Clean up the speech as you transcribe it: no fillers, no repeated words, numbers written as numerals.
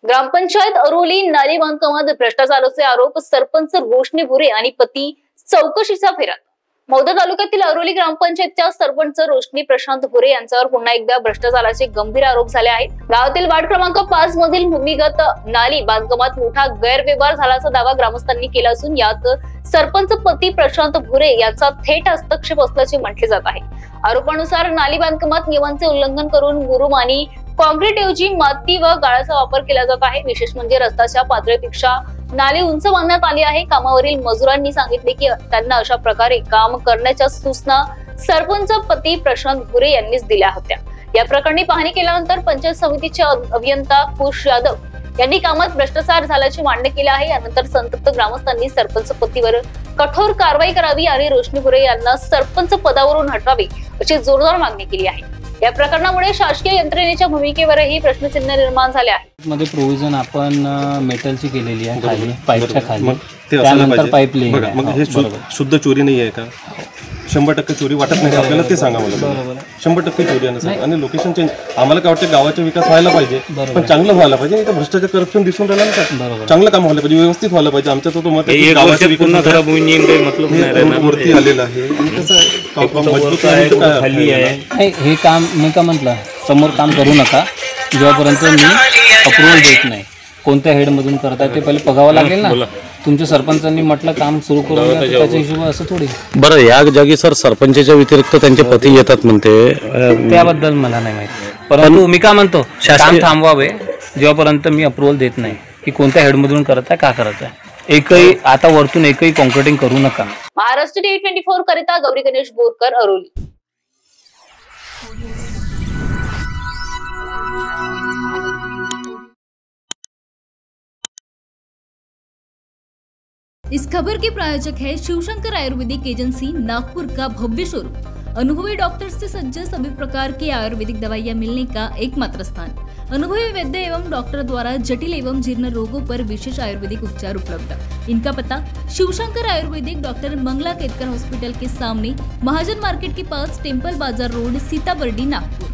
ग्रामपंचायत अरोली नाली बांधकामात भ्रष्टाचाराचे आरोप, सरपंच रोशनी भुरे आणि पती चौकशीचा फेरा। मौदा तालुक्यातील अरोली ग्रामपंचायतच्या सरपंच रोशनी प्रशांत भुरे यांच्यावर पुन्हा एकदा भ्रष्टाचाराचे गंभीर आरोप झाले आहेत। गावातील वार्ड क्रमांक 5 मधील भूमिगत नाली बांधकामात मोठा गैरव्यवहार झाल्याचा दावा ग्रामस्थांनी केला असून यात सरपंच पती प्रशांत भुरे याचा थेट हस्तक्षेप असल्याचे म्हटले जात आहे। आरोपानुसार नाली बांधकामात नियमांचे उल्लंघन करून मुरुम आणि काँक्रीट ऐवजी माती व गाळाचा वापर केला जात आहे। विशेष म्हणजे रस्त्याच्या पातळीपेक्षा नाली उंच बांधण्यात आली आहे। कामावरील मजुरांनी सांगितले की त्यांना अशा प्रकारे काम करण्याच्या सूचना सरपंच पती प्रशांत भुरे यांनीच दिल्या होत्या। या प्रकरणी पाहणी केल्यानंतर पंचायत समितीचे अभियंता खुश यादव यांनी कामात भ्रष्टाचार झाल्याचे मान्य केले आहे। यानंतर संतप्त ग्रामस्थांनी सरपंच पतीवर कठोर कारवाई करावी आणि रोशनी भुरे यांना सरपंच पदावरून हटवावे अशी जोरदार मागणी केली आहे। या प्रकरणामुळे शासकीय यंत्रणेच्या भूमिकेवरही प्रश्नचिन्ह निर्माण झाले आहे। मध्ये प्रोव्हिजन आपण मेटलची केलेली आहे खाली, पाईपच्या खाली, त्यानंतर पाईप लेन आहे। मग हे शुद्ध चोरी नाही आहे का? 100% चोरी वाटत नाही आपल्याला, ते सांगा मला। 100% चोरी आहे आणि लोकेशन चेंज। आम्हाला काय वाटतं गावाचा विकास व्हायला पाहिजे, पण चांगलं व्हायला पाहिजे। इथं भ्रष्टाचार, करप्शन दिसून राहिलं ना, चांगलं काम व्हायला पाहिजे, व्यवस्थित व्हायला पाहिजे। आमच्या तो मत आहे गावाचा विकास वरती आलेला आहे आणि कसं मजबूत आहे। हे काम मी का म्हटलं, समोर काम करू नका जेव्हापर्यंत मी अप्रुव्हल देत नाही। कोणत्या हेड मधून करताय ते पहिले बघावं लागेल ना। तुमच्या सरपंचांनी म्हटलं काम सुरू करून त्याच्या हिशोब असं थोडी। बरं, या जागी सर सरपंचाच्या व्यतिरिक्त त्यांचे पती येतात म्हणते, त्याबद्दल मला नाही माहिती। परंतु मी का म्हणतो काम थांबवावे जेव्हापर्यंत मी अप्रुव्हल देत नाही की कोणत्या हेड मधून करताय, का करताय। एकही आता वरतून एकही कॉन्क्रीटिंग करू नका। महाराष्ट्र टीव्ही 24 करिता गौरी गणेश बोरकर, अरोली। इस खबर के प्रायोजक है शिवशंकर आयुर्वेदिक एजेंसी, नागपुर का भव्य शोरूम। अनुभवी डॉक्टर्स से सज्ज सभी प्रकार की आयुर्वेदिक दवाइयां मिलने का एकमात्र स्थान। अनुभवी वैद्य एवं डॉक्टर द्वारा जटिल एवं जीर्ण रोगों पर विशेष आयुर्वेदिक उपचार उपलब्ध। इनका पता शिवशंकर आयुर्वेदिक, डॉक्टर मंगला केतकर हॉस्पिटल के सामने, महाजन मार्केट के पास, टेम्पल बाजार रोड, सीताबर्डी, नागपुर।